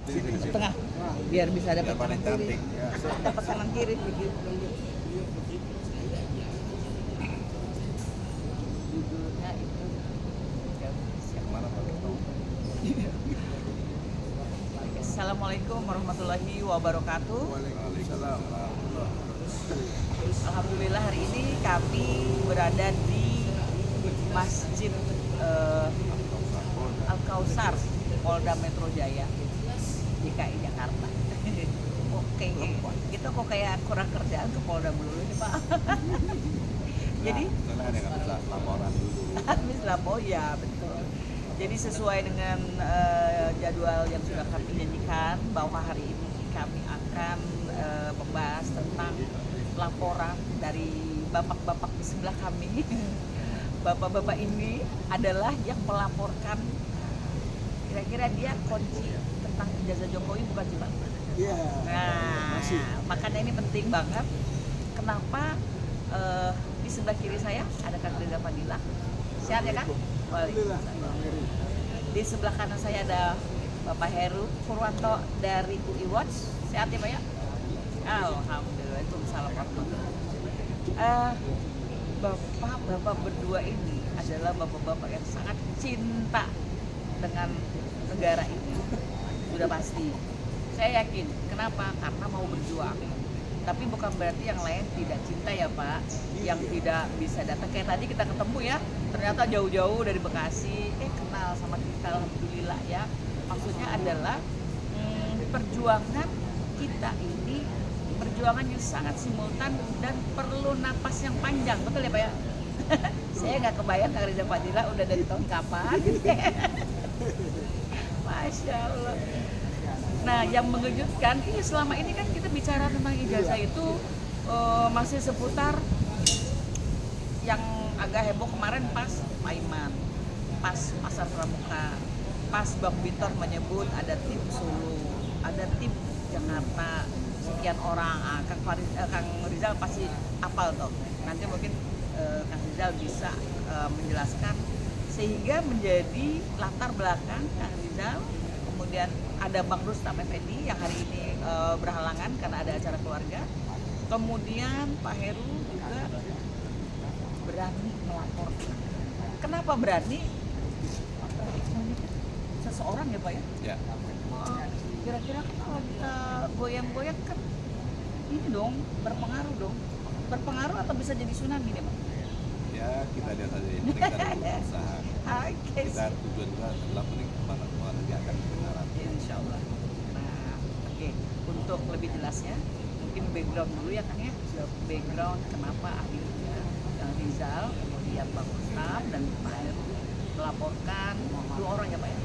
tengah biar bisa dapat Biar paling kanan kiri. cantik. Dapat kanan kiri. Judulnya itu Mana Pak Tito? Assalamualaikum warahmatullahi wabarakatuh. Waalaikumsalam. Alhamdulillah hari ini kami berada di Masjid Al-Kausar, Polda Metro Jaya, DKI Jakarta. Oke, kita kok kayak kurang kerjaan ke Polda dulu nih Pak. Jadi, Karena ada yang bisa laporan dulu. habis lapor ya betul. Jadi sesuai dengan jadwal yang sudah kami janjikan bahwa hari ini kami akan membahas tentang laporan dari bapak-bapak di sebelah kami. Bapak-bapak ini adalah yang melaporkan, kira-kira dia kunci tentang ijazah Jokowi bukan sih Pak? Iya. Nah, Masih. makanya ini penting banget. Kenapa di sebelah kiri saya ada Kang Rida Fadila. Sehat ya Kang? Alhamdulillah. Di sebelah kanan saya ada Bapak Heru Purwanto dari UI Watch. Sehat ya Pak ya? Alhamdulillah. Waalaikumsalam warahmatullahi wabarakatuh. Bapak-bapak berdua ini adalah bapak-bapak yang sangat cinta dengan negara ini. Sudah pasti. Saya yakin. Kenapa? Karena mau berjuang. Tapi bukan berarti yang lain tidak cinta ya Pak. Yang tidak bisa datang. Kayak tadi kita ketemu ya. Ternyata jauh-jauh dari Bekasi. Kenal sama kita. Alhamdulillah ya. Maksudnya adalah perjuangan kita ini perjuangan yang sangat simultan dan perlu napas yang panjang, betul ya Pak ya? Saya nggak kebayang Kang Rida Fadila udah dari tahun kapan. Masya Allah. Nah, yang mengejutkan ini selama ini kan kita bicara tentang ijazah itu masih seputar yang agak heboh kemarin pas Paiman, pas Pasar Pramuka, pas Bang Bitor menyebut ada tim Solo, ada tim Jakarta, sekian orang. Kang Rizal pasti hafal tuh. Nanti mungkin Kang Rizal bisa menjelaskan sehingga menjadi latar belakang Kang Rizal. Kemudian ada Bang Rustam Effendi yang hari ini berhalangan karena ada acara keluarga. Kemudian Pak Heru juga berani melaporkan. Kenapa berani? Seseorang ya Pak ya? Ya. Kira-kira kan kalau kita goyang-goyang kan ini dong, berpengaruh atau bisa jadi tsunami nih Pak? Ya, kita lihat aja ini kita dulu berusaha. Oke, Kita tujuan kita adalah menegakkan kebenaran. insya Allah. Nah, oke. Untuk lebih jelasnya, mungkin background dulu ya Kang ya. Background kenapa akhirnya Kang Rizal, kemudian Bang Rustam dan Pak Heru melaporkan 2 orang ya Pak ya?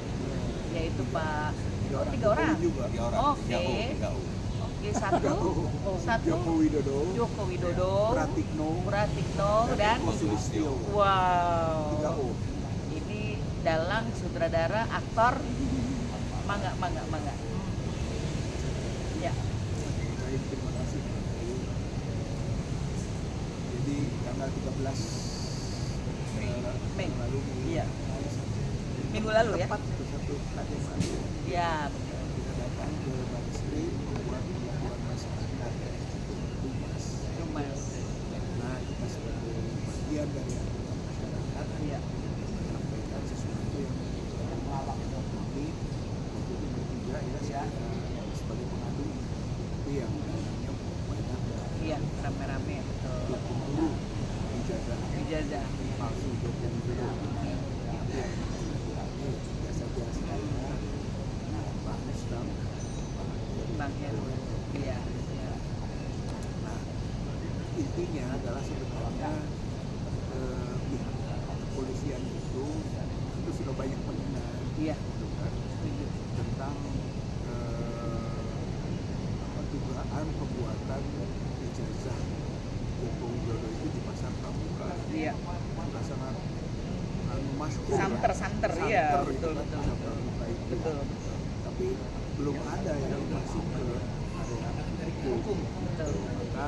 Yaitu Pak 3 orang. Tiga orang. Oke. 3 U. Oke, satu Joko Widodo, Pratikno dan Sulistyo. wow. 3O. Ini dalang sutradara, aktor, mangga. Ya, Baik, terima kasih. Jadi tanggal 13 Mei. lalu Iya. Minggu lalu ya. tepat itu 1 Januari Ya, betul. kita datang ke Barisrim membuat pengaduan masyarakat untuk Dumas. Mas. Nah, kita sebagai bagian dari anggota masyarakat Iya. menyampaikan sesuatu yang kami itu juga ya sebagai pengadu itu yang dananya banyak Iya, rame-rame betul. guru ijazah Ijazah. palsu Jokowi biasa-biasa Pak Rustam Bang Heru. Iya. nah intinya adalah sebenarnya pihak kepolisian itu sudah banyak mendengar Iya. gitu kan, tentang dugaan pembuatan ijazah Joko Widodo itu di Pasar Pramuka. Iya. Sudah sangat masyhur. Santer, iya, Santer betul, itu kan betul. Pasar Pramuka itu. Betul. Tapi belum ada yang masuk ke area Hukum. Betul. Maka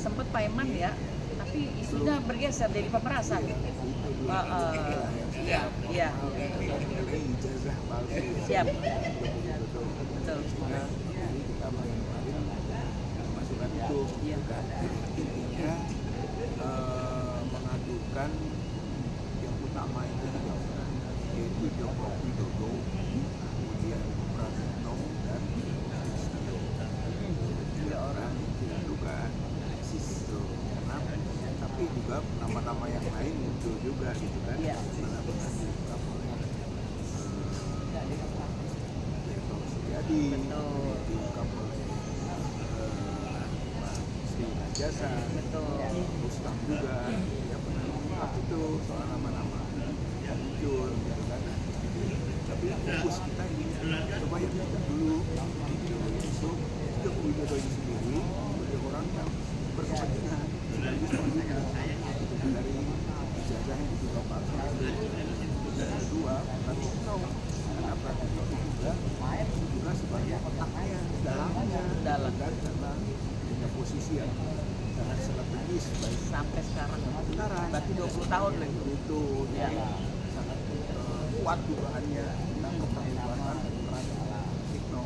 Sempat Paiman ya, tapi isunya bergeser jadi pemerasan. itu dulu Iya. mengenai ijazah palsu Siap. Joko Widodo. Iya. kan? Intinya mengadukan yang utama itu yaitu Joko Widodo, kemudian Prasetyo dan Wisnu. Tiga orang tidak duga eksis itu, karena tapi juga nama-nama yang lain muncul juga gitu kan. Iya. Mana pernah diungkap oleh Gatot Suryadi, Betul. diungkap oleh Pak Sri Rajasa, Betul. Rustam juga dia pernah mengungkap itu soal nama-nama yang muncul gitu kan. Tapi fokus kita ini coba yang kita dulu gitu, itu Joko Widodo ini sendiri sebagai orang yang berkepentingan sekaligus pengguna itu dari ijazah yang juga palsu. Dan kedua Prasetyo, karena Prasetyo juga sebagai otaknya dalam dan karena punya posisi yang sangat strategis baik Sampai sekarang. sekarang Berarti 20 tahun loh itu. itu Ya. sangat kuat dugaannya tentang keterlibatan dan peran Prasetyo.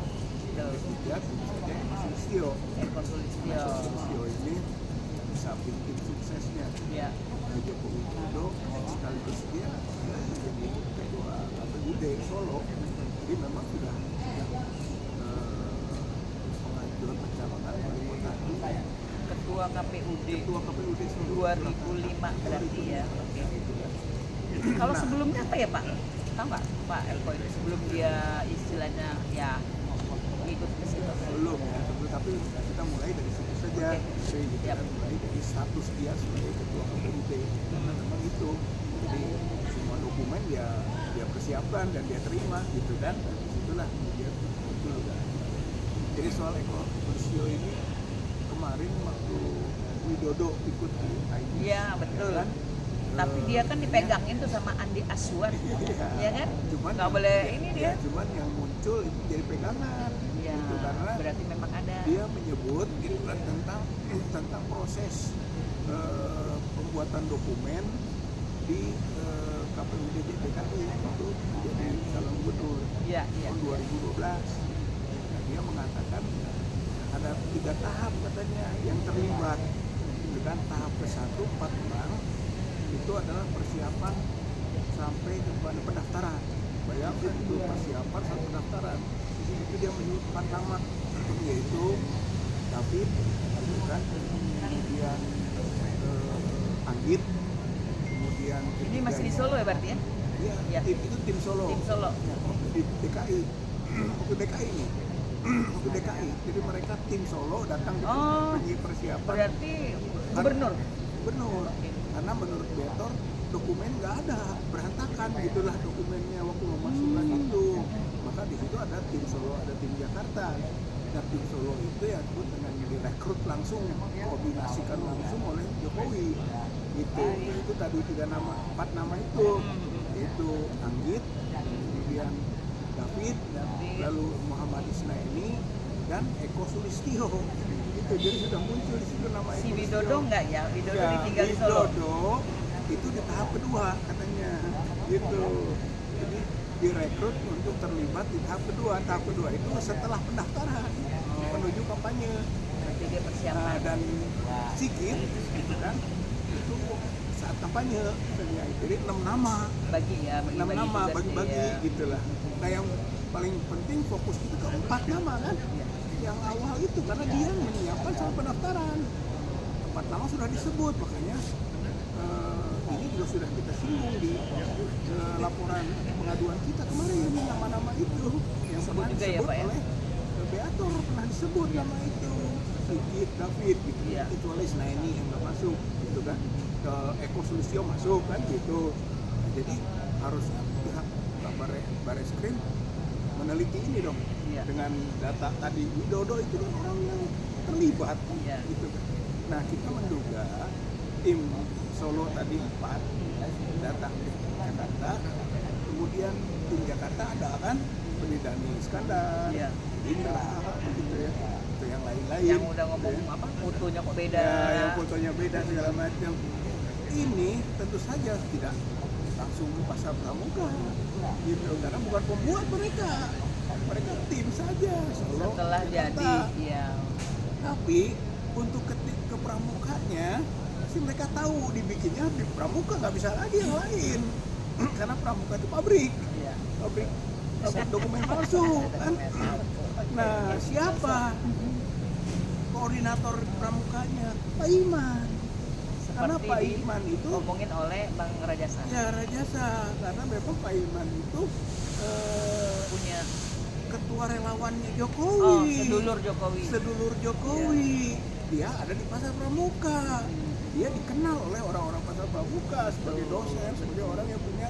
Yang ketiga tentu saja Sulistyo. Eko Sulistyo. Sulistyo ini bisa bikin suksesnya Ya. Joko Widodo sekaligus dia jadi ketua KPUD Solo. Jadi memang sudah pengajuan pencalonan wali kota itu Ketua KPUD ketua KPUD Solo 2005 berarti ya. Oke. Kalau sebelumnya apa ya Pak? Tahu nggak Pak Elko itu sebelum dia istilahnya ya ikut ke situ? belum ya, tapi kita mulai dari situ saja. Oke. Jadi kita Siap. mulai dari status dia sebagai ketua KPUD karena memang itu. Jadi semua dokumen dia persiapkan dan dia terima gitu kan. Dan disitulah kemudian muncul juga. Jadi soal Eko Sulistyo ini kemarin waktu Widodo ikut di ID. Iya betul. kan? Tapi dia kan dipegangin tuh sama Andi Aswan, ya kan? Cuman Nggak boleh ini dia. Cuman yang muncul itu jadi pegangan. Ya, Gitu, karena berarti memang ada. dia menyebut gitu kan tentang proses pembuatan dokumen di KPUD DKI itu menjadi calon gubernur Iya, iya. tahun 2012. Nah, dia mengatakan ada 3 tahap katanya yang terlibat. Itu kan tahap ke-1 4 orang itu adalah persiapan sampai kepada pendaftaran. Bayangkan itu persiapan sampai pendaftaran. Itu dia menyebut 4 nama yaitu David, gitu kan, kemudian Anggit, kemudian Ini masih di Solo ya berarti ya? Iya, Iya. itu tim Solo. Tim Solo. Di DKI. Waktu DKI nih. Waktu DKI. Jadi mereka tim Solo datang di Oh, persiapan Berarti gubernur. gubernur. Karena menurut Betor dokumen nggak ada, berantakan gitulah dokumennya waktu memasukkan itu. Maka di situ ada tim Solo, ada tim Jakarta. Dan tim Solo itu ya dengan direkrut langsung, koordinasikan langsung oleh Jokowi. Itu tadi 4 nama itu. Itu Anggit, kemudian David, lalu Muhammad Isnaini dan Eko Sulistyo. Gitu. Jadi sudah muncul di situ nama Eko Si Widodo Sulistyo. enggak ya? Widodo Ya, ditinggal di Solo. Widodo itu di tahap kedua katanya. Gitu. Jadi direkrut untuk terlibat di tahap kedua. Tahap kedua itu setelah pendaftaran menuju kampanye. Berarti dia persiapan. Dan Sigit gitu kan itu saat kampanye. Jadi 6 nama. Bagi ya, 6 nama tugas bagi-bagi dia. gitulah. Nah yang paling penting fokus kita ke 4 nama kan. Yang awal itu karena dia menyiapkan soal pendaftaran. 4 nama sudah disebut, makanya ini juga sudah kita singgung di laporan pengaduan kita kemarin, nama-nama itu yang Disebut pernah juga ya, disebut Pak, ya? oleh Beator, pernah disebut nama itu Sigit, David gitu, Iya. kecuali Isnaini yang nggak masuk gitu kan, ke Eko Sulistyo masuk kan gitu. Nah, jadi harusnya pihak Bareskrim meneliti ini dong. Iya. Dengan data tadi Widodo itu kan orang yang terlibat Iya. gitu kan. Nah kita menduga tim Solo tadi 4 datang ke Jakarta, kemudian tim Jakarta ada kan Penidani Iskandar, Iya. Indra gitu ya, itu yang lain-lain. Yang udah ngomong gitu ya. apa? Fotonya kok beda. Ya, yang fotonya beda segala macam. Ini tentu saja tidak langsung ke pasar pramuka gitu, karena bukan pembuat mereka tim saja Solo Setelah Jakarta. jadi, iya. Tapi untuk pramukanya pasti mereka tahu dibikinnya di pramuka, nggak bisa lagi yang lain karena pramuka itu pabrik Iya. dokumen palsu kan. Nah, siapa koordinator pramukanya? Pak Iman. Karena Seperti Pak Iman itu ngomongin oleh Bang Rajasa. ya Rajasa, karena memang Pak Iman itu Punya ketua relawannya oh, Jokowi. sedulur Jokowi. Sedulur Jokowi. Dia ada di Pasar Pramuka. Dia dikenal oleh orang-orang Pasar Pramuka sebagai dosen, sebagai orang yang punya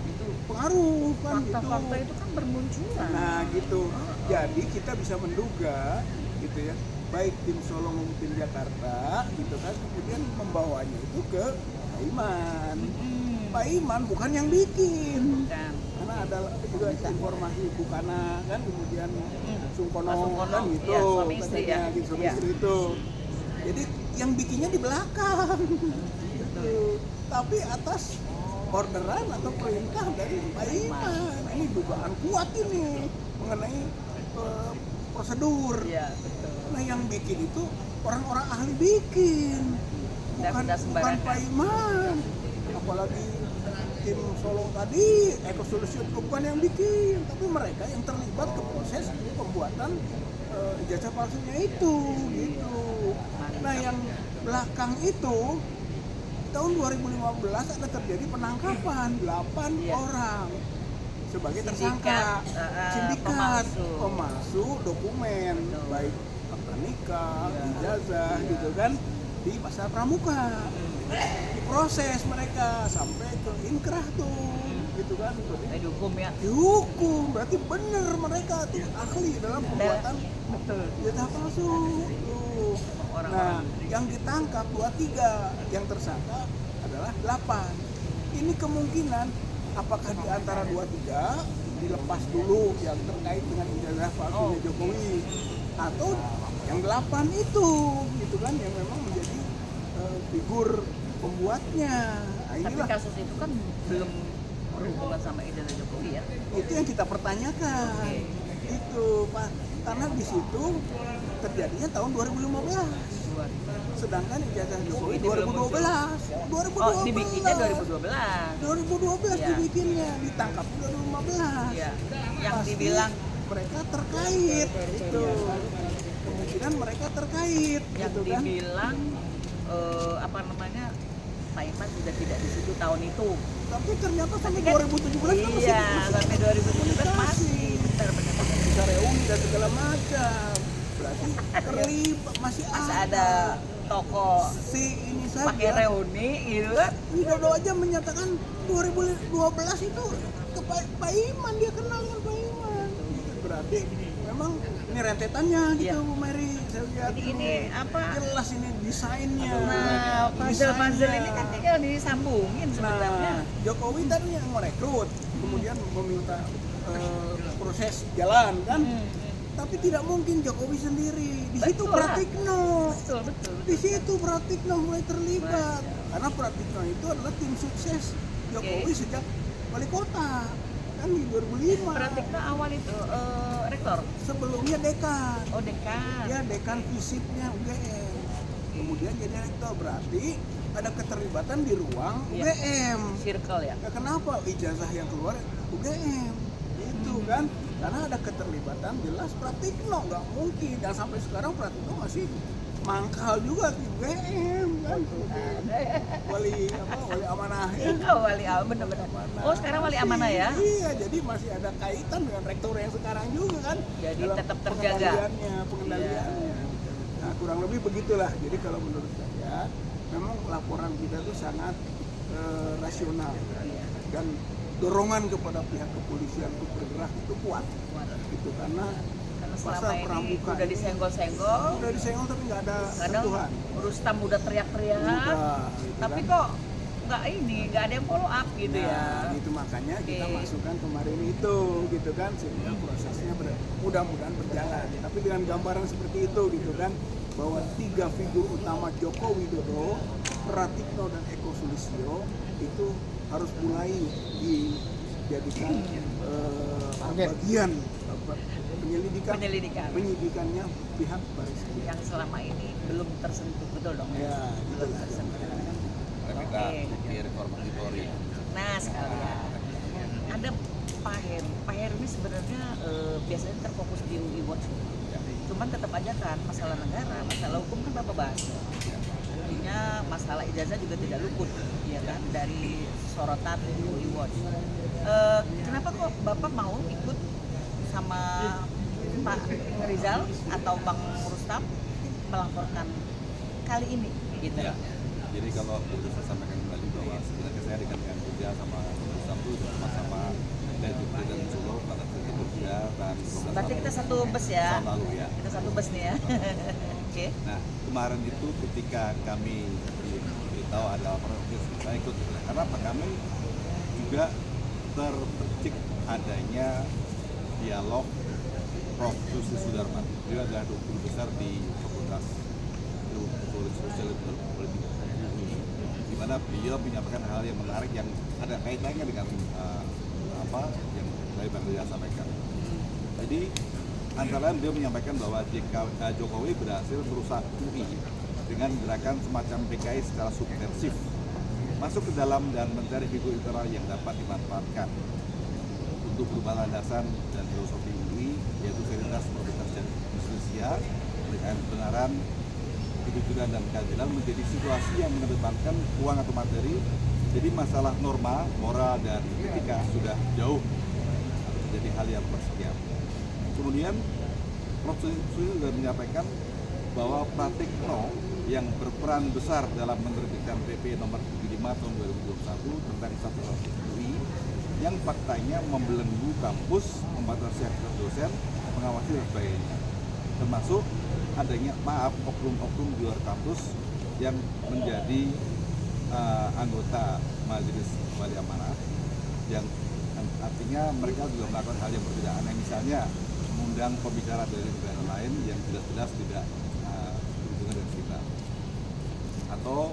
pengaruh kan Fakta-fakta gitu. itu kan bermunculan. Nah gitu. Jadi kita bisa menduga gitu ya, baik tim Solo maupun tim Jakarta gitu kan, kemudian membawanya itu ke Pak Iman. Pak Iman bukan yang bikin. Kan. Karena ada juga informasi Bukana kan, kemudian Sungkono, Pak Sungkono, kan gitu, iya, suami istri katanya, ya. gitu, suami Iya. istri itu. Jadi yang bikinnya di belakang, gitu. Tapi atas orderan atau perintah dari Pak Iman. Ini dugaan kuat ini mengenai prosedur. Iya, betul. Nah yang bikin itu orang-orang ahli bikin, bukan sembarangan. Pak Iman. Apalagi tim Solo tadi, Eko Solution bukan yang bikin, tapi mereka yang terlibat ke proses pembuatan ijazah palsunya itu, gitu. Nah yang belakang itu tahun 2015 ada terjadi penangkapan 8 Iya. orang sebagai Sindikat, tersangka sindikat pemalsu. pemalsu dokumen, Betul. baik akta nikah, Iya. ijazah, Iya. gitu kan, di Pasar Pramuka. Diproses mereka sampai ke inkrah tuh, gitu kan. Dihukum ya. Dihukum, berarti bener mereka tuh ahli dalam pembuatan Betul. ijazah palsu. Tuh. Nah, yang ditangkap 23, yang tersangka adalah 8. Ini kemungkinan apakah di antara 23 dilepas dulu yang terkait dengan ijazah palsunya Jokowi, atau yang 8 itu, gitu kan, yang memang menjadi figur pembuatnya. Nah, Tapi inilah kasus itu kan belum berhubungan sama ijazah Jokowi ya. itu yang kita pertanyakan. Oke. Itu Pak, karena di situ terjadinya tahun 2015. Sedangkan ijazah Jokowi Ini belum 2012. 2012. Oh, dibikinnya 2012. 2012 Iya. dibikinnya, ditangkap 2015. Iya. Yang Pasti dibilang mereka terkait itu. Kemungkinan mereka terkait yang gitu kan. dibilang apa namanya, Pak Iman sudah tidak di situ tahun itu. Tapi ternyata sampai Kan- 2017 kan masih iya, sampai 2017 masih. Benar-benar. bisa reuni dan segala macam. Berarti terlibat masih ada toko si ini pakai saja. reuni gitu kan. Widodo aja menyatakan 2012 itu ke Pak Iman, dia kenal dengan Pak Iman. Berarti memang ini rentetannya gitu, Iya. Bu Mary. Saya lihat Jadi ini apa? jelas ini desainnya. Nah, puzzle-puzzle Desainnya. ini kan tinggal disambungin sebenarnya. Nah, Jokowi tadi yang merekrut, kemudian meminta proses jalan kan. Tapi tidak mungkin Jokowi sendiri. Di situ Betul lah. Pratikno. Betul. Di situ Pratikno mulai terlibat. Karena Pratikno itu adalah tim sukses Jokowi sejak wali kota. Kan di 2005. Pratikno awal itu rektor. Sebelumnya dekan. Oh, dekan. Dia dekan visipnya UGM. Kemudian jadi rektor, berarti ada keterlibatan di ruang Iya. UGM. Circle ya. Ya kenapa ijazah yang keluar UGM? Itu kan karena ada keterlibatan jelas Pratikno, nggak mungkin. Dan sampai sekarang Pratikno masih mangkal juga di UGM kan. Wali amanah ya. Oh, wali amanah benar-benar. Oh, sekarang wali amanah ya. Iya, jadi masih ada kaitan dengan rektor yang sekarang juga kan. Jadi dalam tetap terjaga. pengendaliannya. Nah, kurang lebih begitulah. Jadi kalau menurut saya memang laporan kita itu sangat rasional dan dorongan kepada pihak kepolisian untuk bergerak itu kuat. Gitu karena Selama pasar ini Pramuka udah ini disenggol-senggol. udah disenggol tapi nggak ada Kadang sentuhan. Rustam udah teriak-teriak. Udah, gitu Tapi kan. kok nggak ada yang follow up gitu ya. Nah, gitu makanya kita Oke. masukkan kemarin itu gitu kan, sehingga prosesnya mudah-mudahan berjalan. Tapi dengan gambaran seperti itu gitu kan, bahwa 3 figur utama Joko Widodo, Pratikno dan Eko Sulistyo itu harus mulai dijadikan bagian penyidikannya pihak Baris Krim. yang selama ini belum tersentuh, betul dong? Ya, Belum itulah. tersentuh. Kita minta di reformasi Polri. Nah sekalian ada Pak Heru. Pak Heru ini sebenarnya biasanya terfokus di UI Watch. Ya. Cuman tetap aja kan masalah negara, masalah hukum kan Bapak bahas. Artinya masalah ijazah juga tidak luput, ya kan, dari sorotan UI Watch. Kenapa kok Bapak mau ikut sama Pak Rizal atau Bang Rustam melaporkan kali ini, gitu? Ya. Jadi kalau sudah saya sampaikan kembali bahwa sebenarnya saya dengan kerja sama Sabtu sama-sama dan juga dan Solo pada saat itu juga dan Berarti kita satu bus ya? tahun lalu ya. Kita satu bus nih ya. Oke. Nah kemarin itu ketika kami diberitahu ada proses saya ikut karena apa kami juga terpercik adanya dialog Prof. Susi Sudarman. Dia adalah guru besar di Fakultas Ilmu Sosial dan Politik, di mana beliau menyampaikan hal yang menarik yang ada kaitannya dengan apa yang dari Bang Rizal sampaikan. Jadi antara lain beliau menyampaikan bahwa Jokowi berhasil merusak UI dengan gerakan semacam PKI secara subversif, masuk ke dalam dan mencari figur internal yang dapat dimanfaatkan untuk berubah landasan dan filosofi UI, yaitu veritas, probabilitas, dan justisia, kebenaran, kejujuran, dan keadilan menjadi situasi yang mengedepankan uang atau materi. Jadi masalah norma, moral, dan etika sudah jauh menjadi hal yang parsial. Kemudian Prof. Susi sudah menyampaikan bahwa Pratikno yang berperan besar dalam menerbitkan PP nomor 75 tahun 2021 tentang status UI yang faktanya membelenggu kampus, membatasi akses dosen, mengawasi dan sebagainya, termasuk adanya oknum-oknum di luar kampus yang menjadi anggota Majelis Wali Amanah, yang artinya mereka juga melakukan hal yang berbeda aneh, misalnya mengundang pembicara dari negara lain yang jelas-jelas tidak berhubungan dengan kita, atau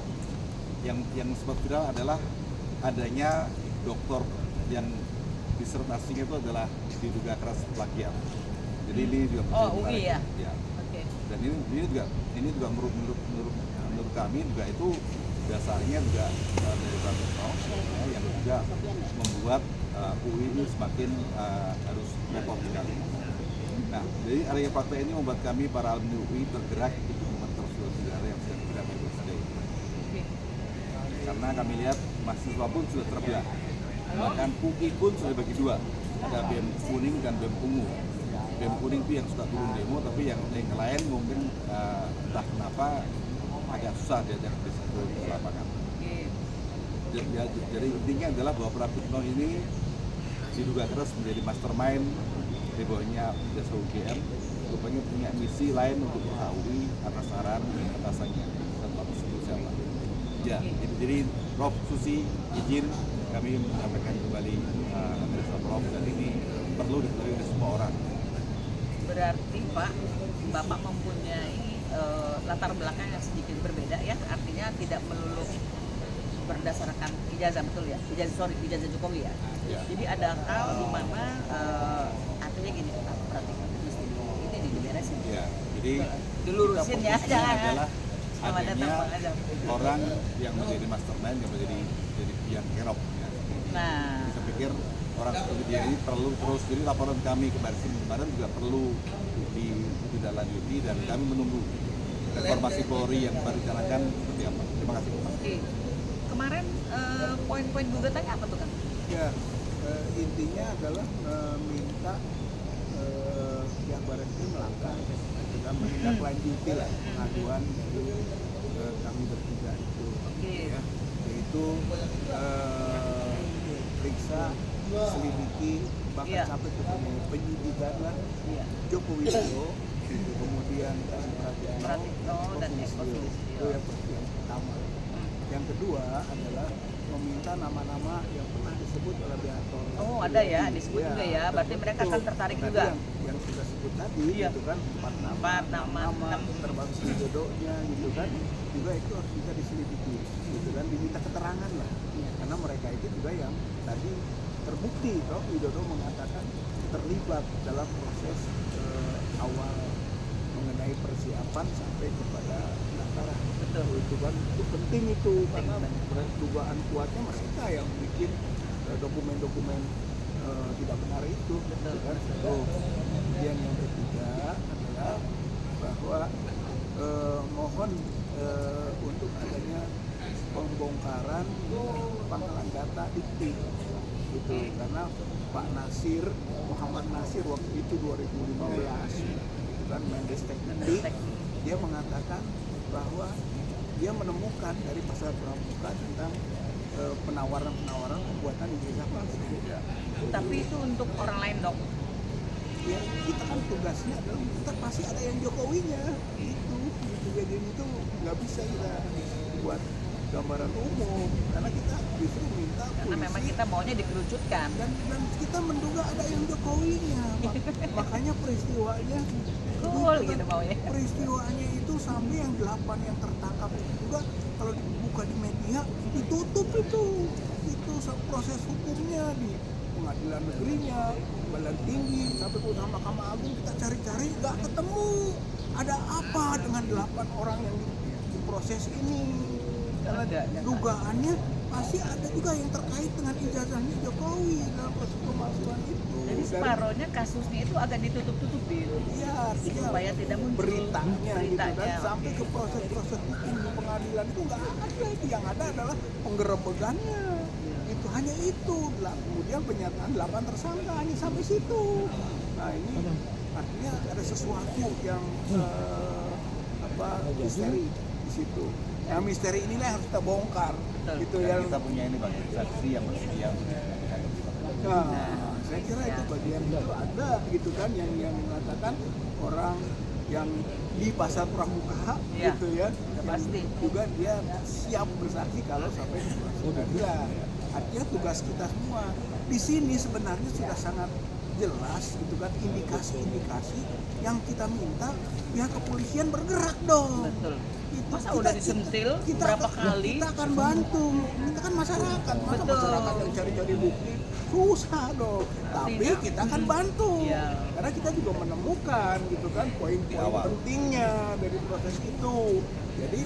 yang sempat viral adalah adanya doktor yang disertasinya itu adalah diduga keras plagiat. Jadi ini juga UI ya? Ya. Oke. Dan ini juga menurut kami juga itu dasarnya juga dari Pratikno yang juga membuat UI ini semakin harus repot sekali. Nah, jadi adanya fakta ini membuat kami para alumni UI bergerak untuk mempersulit negara yang sedang tidak baik-baik. Karena kami lihat mahasiswa pun sudah terbelah. Bahkan UI pun sudah bagi dua, ada BEM kuning dan BEM ungu. BEM kuning itu yang suka turun demo, tapi yang lain mungkin entah kenapa agak susah diajak di lapangan. Jadi intinya adalah bahwa Pratikno ini diduga keras menjadi mastermind di bawahnya jasa UGM, rupanya punya misi lain untuk UI atas saran atasannya dan bapak siapa. Ya, jadi Prof. Susi izin kami menyampaikan kembali analisa Prof, dan ini perlu diketahui oleh semua orang. Berarti Pak, Bapak mempunyai latar belakang yang sedikit berbeda ya, artinya tidak melulu berdasarkan ijazah, betul ya? Ijazah Jokowi ya? Ya. Jadi ada hal di mana artinya gini, berarti ini diberesin. Ya, jadi dilurusin ya, kita jangan adalah Selamat datang, adanya Bang Adam. orang yang menjadi mastermind yang menjadi biang kerok. Ya. Nah, Saya pikir orang seperti dia ini perlu terus, jadi laporan kami ke Baris Krim kemarin juga perlu ditindaklanjuti dan kami menunggu reformasi Polri yang baru dijalankan seperti apa. Terima kasih. oke. Kemarin poin-poin gugatannya apa tuh kan? Ya, intinya adalah minta pihak Baris Krim melangkah dan menindaklanjuti lah pengaduan dari kami bertiga itu, Oke. ya, yaitu periksa, selidiki, bahkan Iya. sampai ke penyidikan lah Iya. Joko Widodo, gitu. Kemudian Pratikno dan Eko Sulistyo. Sulistyo. Itu yang pertama. Yang kedua adalah meminta nama-nama yang pernah disebut oleh Beator. Oh, ada ya, disebut juga ya. Berarti mereka akan tertarik Tadi juga. Yang sudah sebut tadi, Iya. gitu kan, empat Empat nama, enam. termasuk Widodonya, gitu kan, juga itu harus bisa diselidiki, gitu kan, diminta keterangan lah, karena mereka itu juga yang tadi terbukti, toh Widodo mengatakan terlibat dalam proses awal mengenai persiapan sampai kepada pendaftaran. Betul. Itu kan itu penting itu karena dugaan kuatnya mereka yang bikin dokumen-dokumen tidak benar itu. Betul. Gitu kan? Kemudian yang ketiga adalah bahwa mohon untuk adanya pembongkaran pangkalan data dikti gitu, karena Pak Nasir, Muhammad Nasir waktu itu 2015 itu kan Mendestek dia mengatakan bahwa dia menemukan dari pasar pramuka tentang penawaran pembuatan ijazah palsu. Tapi itu untuk orang lain dong. Ya kita kan tugasnya adalah kita pasti ada yang Jokowinya itu gitu, jadi itu nggak bisa kita buat gambaran umum karena kita justru minta Karena memang polisi kita maunya dikerucutkan. dan kita menduga ada yang Jokowinya. Makanya peristiwanya Cool gitu maunya. peristiwanya itu sampai yang 8 yang tertangkap itu juga kalau dibuka di media ditutup itu proses hukumnya di pengadilan negerinya, pengadilan tinggi sampai ke Mahkamah Agung kita cari-cari nggak ketemu ada apa dengan 8 orang yang diproses ini. Karena dugaannya pasti ada juga yang terkait dengan ijazahnya Jokowi dalam proses pemalsuan itu. Jadi separohnya kasusnya itu agak ditutup-tutupi. Iya, supaya tidak muncul beritanya gitu kan beritanya. sampai ke proses hukum di pengadilan itu nggak ada itu yang ada adalah penggerebekannya itu hanya itu lah, kemudian penyataan 8 tersangka hanya sampai situ. Nah ini artinya ada sesuatu yang misteri di situ. Nah misteri inilah yang harus kita bongkar. Itu Dan yang kita punya ini Bang, saksi yang bersedia untuk saya kira itu bagian itu ada gitu kan yang mengatakan orang yang di pasar pramuka gitu ya yang pasti juga dia siap bersaksi kalau sampai di pengadilan. Artinya tugas kita semua di sini sebenarnya sudah sangat jelas gitu kan indikasi-indikasi yang kita minta pihak kepolisian bergerak dong. Betul. Itu Masa udah disentil berapa kali? Kita akan bantu. Kita kan masyarakat, masa Betul. masyarakat yang cari-cari bukti susah dong. Tapi kita akan bantu. Iya. Karena kita juga menemukan gitu kan poin-poin pentingnya dari proses itu. Jadi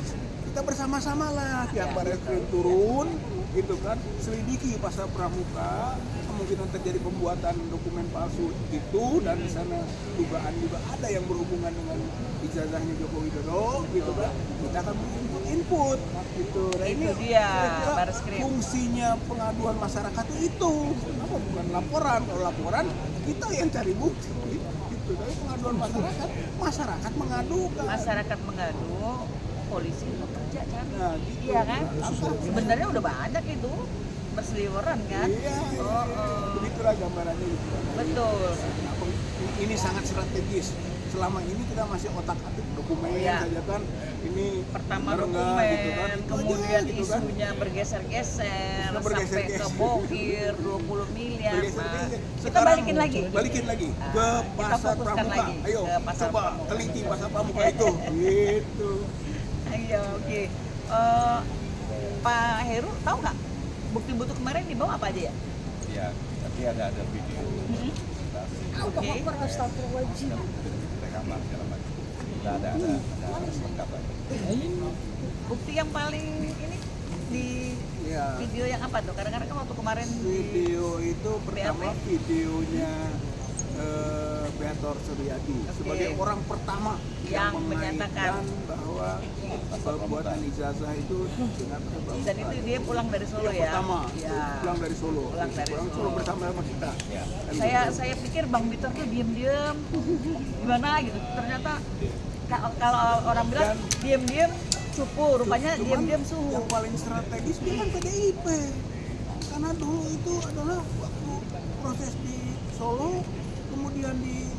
kita bersama-sama lah pihak Barreskrim turun gitu kan selidiki pasar pramuka kemungkinan terjadi pembuatan dokumen palsu itu dan di sana dugaan juga ada yang berhubungan dengan ijazahnya Joko Widodo gitu kan kita akan input gitu. Nah, Itu ini dia, saya kira Barreskrim. fungsinya pengaduan masyarakat itu kenapa bukan laporan. Kalau laporan kita yang cari bukti gitu. Tapi pengaduan masyarakat mengadukan. Masyarakat mengadu, polisi bekerja kan? Nah, gitu. Iya kan? Apa? Sebenarnya udah banyak itu berseliweran kan? Iya. Begitulah gambarannya gitu. Betul. Ini sangat strategis. Selama ini kita masih otak-atik dokumen saja kan. Ini Pertama benar nggak, dokumen, gitu kan. Itu kemudian aja, gitu kan. isunya bergeser-geser sampai Bergeser-geser. ke bokir 20 miliar. Bergeser-geser. Kita Sekarang balikin lagi. Balikin lagi ke Kita pasar fokuskan pramuka. lagi Ayo ke pasar coba pramuka. teliti pasar pramuka itu. Gitu. Iya, oke. Pak Heru tahu nggak bukti-bukti kemarin dibawa apa aja ya? ya tapi ada video Oke. rekaman segala macam. Kita ada lengkap aja. Bukti yang paling ini di Ya. video yang apa tuh? Kadang-kadang kan waktu kemarin Video itu pertama BAP. videonya Beator Suryadi sebagai orang pertama Yang menyatakan bahwa pembuatan ijazah itu dengan dan itu dia pulang dari Solo yang ya. pertama Ya. pulang dari Solo Pulang dari Solo. bersama sama kita. Ya. Dan Saya pikir Bang Bitor tuh diem-diem gimana gitu. Ternyata kalau orang bilang diem-diem cupu, rupanya Cuman diem-diem suhu. yang paling strategis dia kan PDIP karena dulu itu adalah waktu proses di Solo kemudian di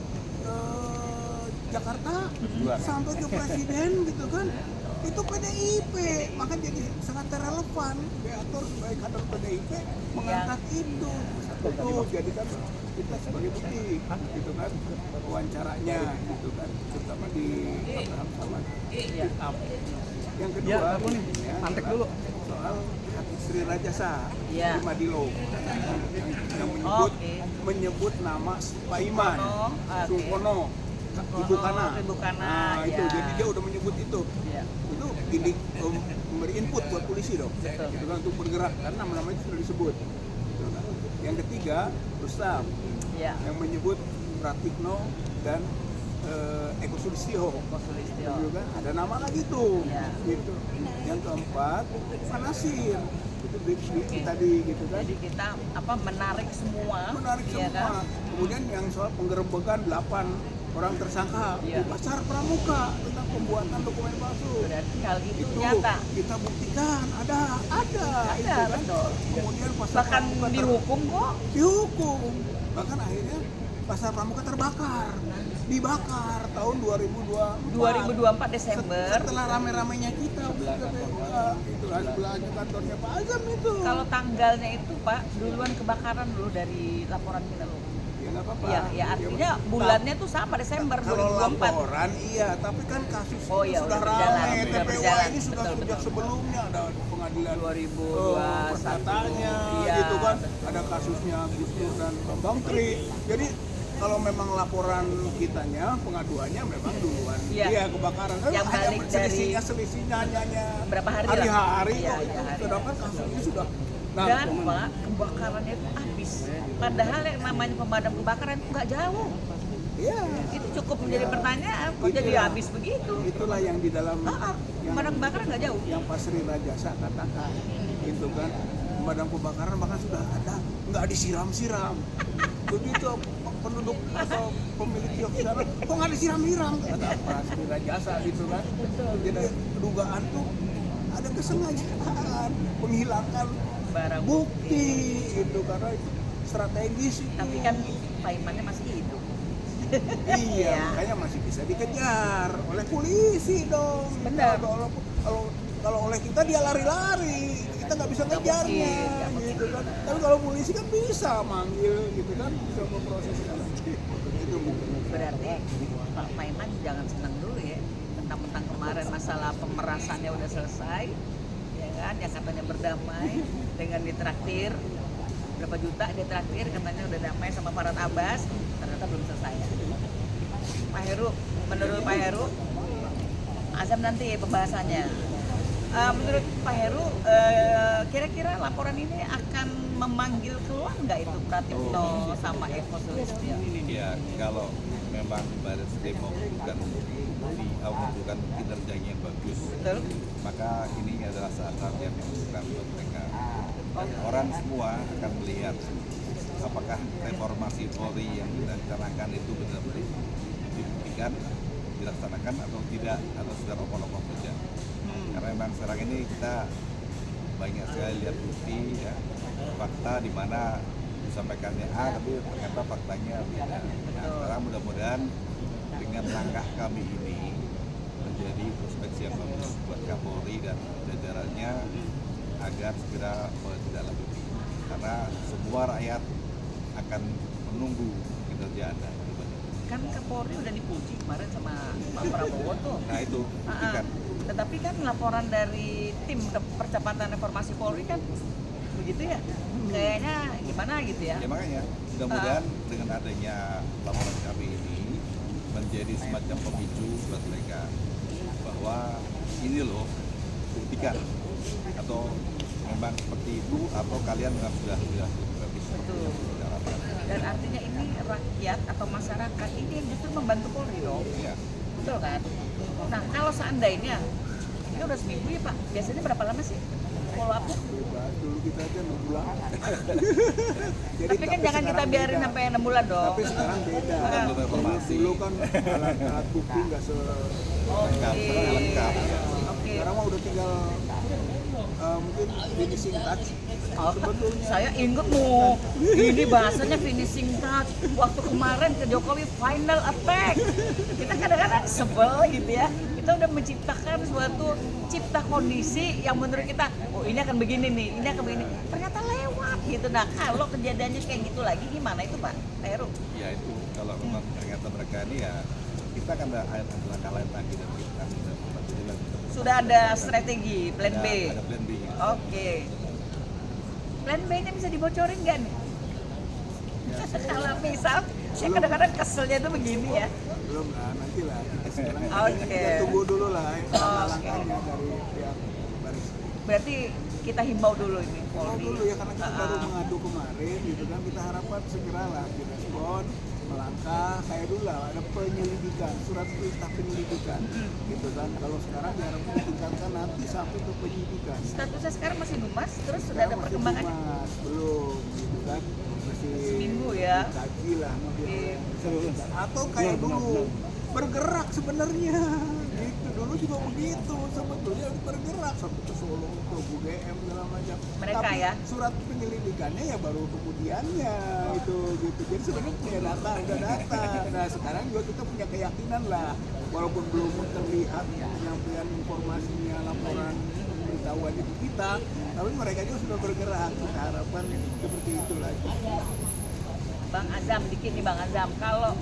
Jakarta sampai ke presiden gitu kan itu PDIP maka jadi sangat relevan Beator sebagai kader PDIP mengangkat itu jadi kan kita sebagai bukti gitu kan wawancaranya gitu kan terutama di Abraham Samad. Yang kedua Antek dulu. soal Sri Rajasa Iya. di Madilo yang menyebut nama Paiman Supono. Oke. Supono Ibu Kana. Ibu Kana, Nah, itu ya. jadi dia udah menyebut itu. Iya. Itu ini memberi input buat polisi dong. Betul. Gitu kan, untuk bergerak karena nama-nama itu sudah disebut. Gitu kan. Yang ketiga, Rustam Iya. yang menyebut Pratikno dan Eko Sulistyo. Konsulistio. Gitu kan. Ada nama lagi tuh. Iya. Gitu. Yang keempat, Pak Nasir. Itu tadi gitu kan. Jadi kita menarik semua. Menarik iya semua. kan? Kemudian yang soal penggerebekan 8 orang tersangka Iya. di pasar Pramuka tentang pembuatan dokumen palsu. Berarti hal itu Itu nyata. kita buktikan ada itu kan. betul. Kemudian pasar Bahkan Pramuka dihukum kok. dihukum. Bahkan akhirnya pasar Pramuka terbakar, dibakar tahun 2024 Desember. Setelah rame-ramenya kita ke PMK, itu sebelahnya kantornya Pak Azam itu. Kalau tanggalnya itu Pak, duluan kebakaran dulu dari laporan kita loh. Ya nggak apa-apa. Iya, ya artinya bulannya tuh sama Desember Kalau 2024. laporan iya, tapi kan kasus Oh itu iya, sudah udah berjalan, ramai. udah TPWA berjalan. ini sudah Betul, sejak betul. sebelumnya ada pengadilan 2021. perdatanya, Iya. gitu kan. Ada kasusnya Gus Dur dan Bambang Tri. Jadi kalau memang laporan kitanya, pengaduannya memang duluan. Iya. Iya, kebakaran. Kan Yang hanya balik dari- selisihnya hanya Berapa hari lah? hari-hari Iya, kok. iya, hari. Sedangkan kasusnya sudah. Nah, Dan Pak, kebakarannya itu habis. Padahal yang namanya pemadam kebakaran itu nggak jauh. iya. Itu cukup menjadi pertanyaan. Kok jadi Itulah. habis begitu? Itulah yang di dalam yang- Pemadam kebakaran nggak jauh. yang Pak Sri Rajasa katakan itu kan pemadam kebakaran bahkan sudah ada nggak disiram-siram begitu penduduk atau pemilik kios sana kok nggak disiram-siram kata Pak Sri Rajasa gitu kan. Jadi dugaan tuh ada kesengajaan menghilangkan Barang bukti itu karena itu strategis itu. Tapi kan Pak Imannya masih hidup. Iya, Ya. makanya masih bisa dikejar oleh polisi dong. Benar. Kalau oleh kita dia lari-lari, kita nggak bisa Nggak ngejarnya, mungkin, nggak mungkin. gitu kan. Tapi kalau polisi kan bisa manggil, gitu kan, bisa memproses itu mungkin. Berarti Pak Iman jangan senang dulu ya. Mentang-mentang kemarin masalah pemerasannya udah selesai, ya kan? Yang katanya berdamai dengan ditraktir berapa juta dia traktir, katanya udah damai sama Farhad Abbas, ternyata belum selesai. Pak Heru, menurut Pak Heru, Azam nanti pembahasannya. Menurut Pak Heru, kira-kira laporan ini akan memanggil keluar nggak itu Pratikno sama Eko Sulistyo? Ya, kalau memang Baris Krim menunjukkan kinerjanya yang bagus, Betul? maka ini adalah saat yang menentukan buat mereka. Dan orang semua akan melihat apakah reformasi Polri yang kita rencanakan itu benar-benar dibuktikan, dilaksanakan atau tidak, atau sudah okok-okok saja. Karena memang sekarang ini kita banyak sekali lihat bukti, ya, fakta di mana disampaikannya A, tapi ternyata faktanya beda. Nah, sekarang mudah-mudahan dengan langkah kami ini menjadi prospeksi yang bagus buat Kapolri dan jajarannya agar segera ditindaklanjuti. Karena semua rakyat akan menunggu kinerja Anda. Kan Kapolri udah dipuji kemarin sama Pak Prabowo tuh. Nah itu, buktikan. Tetapi kan laporan dari tim percepatan reformasi Polri kan begitu ya, kayaknya gimana gitu ya. Ya makanya, mudah-mudahan dengan adanya laporan kami ini menjadi semacam pemicu buat mereka bahwa ini loh, buktikan atau memang seperti itu atau kalian memang sudah bisa. Betul. Dan artinya ini rakyat atau masyarakat ini yang justru membantu Polri dong. Iya. Betul kan? Nah kalau seandainya ini udah seminggu ya Pak, biasanya berapa lama sih follow up? Bebas, dulu kita aja 6 bulan. Jadi, Tapi kan jangan kita sekarang biarin beda. sampai 6 bulan dong. Tapi sekarang beda. Kan belum reformasi. Dulu kan alat bukti nggak Lengkap, lengkap. Oke. sekarang mah udah tinggal mungkin finishing touch. Oh, Sebetulnya. saya inget mu, ini bahasanya finishing touch. Waktu kemarin ke Jokowi final attack. Kita kadang-kadang sebel gitu ya. Kita udah menciptakan suatu cipta kondisi yang menurut kita, oh ini akan begini nih, ini akan begini. Ternyata lewat gitu. Nah kalau kejadiannya kayak gitu lagi gimana itu Pak Heru? Ya itu, kalau memang ternyata mereka ini ya kita akan ada langkah lain lagi dan kita akan jadi lagi. Sudah ada strategi plan B. Ada plan B. Oke. Plan B-nya bisa dibocorin nggak nih? Ya, Kalau misal, saya kadang-kadang keselnya tuh begini ya. belum lah, nanti lah kita sekarang Oke. kita tunggu dulu lah langkahnya Oke. dari pihak baris. Berarti kita himbau dulu ini Kalau Polri. dulu ya karena kita baru mengadu kemarin gitu kan, kita harapkan segeralah direspon, melangkah kayak dulu lah, ada penyelidikan, surat perintah penyelidikan gitu kan. Kalau sekarang diharapkan ditingkatkan nanti sampai ke penyidikan. Statusnya sekarang masih Dumas, terus sudah ada Sekarang masih perkembangannya? Dumas, belum gitu kan, masih Seminggu ya. dikaji lah mungkin. Oke. Atau kayak dulu bergerak sebenarnya gitu, dulu juga begitu sebetulnya bergerak sampai ke Solo, ke UGM segala macam. Mereka tapi ya? surat penyelidikannya ya baru kemudiannya itu gitu, jadi sebenarnya punya data, udah data. Nah sekarang juga kita punya keyakinan lah, walaupun belum terlihat penyampaian informasinya, laporan pemberitahuan itu kita, tapi mereka juga sudah bergerak. Kita harapkan seperti itu lagi. Bang Azam, dikit nih Bang Azam. Kalau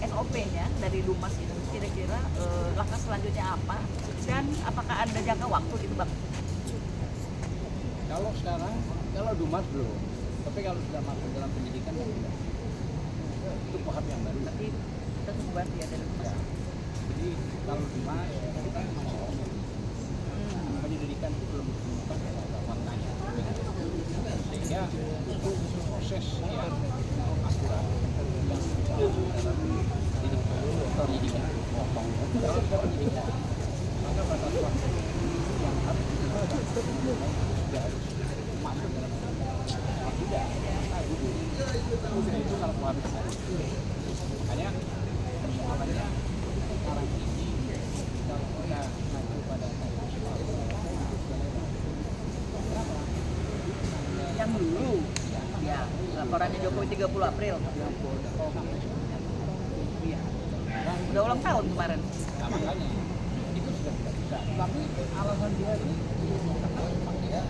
SOP-nya dari Dumas itu kira-kira langkah selanjutnya apa? Dan apakah ada jangka waktu gitu Bang? Kalau sekarang, kalau Dumas belum, tapi kalau sudah masuk dalam penyidikan ya sudah. Itu tahap yang baru. Tapi kita tunggu berarti ya dari Dumas. Ya. Jadi kalau Dumas kita masih penyelidikan itu belum ditemukan faktanya, sehingga itu proses yang akurat yang dalam penyidikan. Kalau sudah penyidikan, maka batas waktu yang harus ditentukan sudah harus masuk dalam penyidikan. Kalau tidak, maka gugur. Itu kalau habis hari. Makanya persoalannya sekarang ini kalau kita mengacu pada Yang dulu, ya laporannya Jokowi 30 April. Iya. Udah ulang tahun kemarin. Nah, makanya itu sudah tidak bisa. Tapi alasan dia ini karena memang dia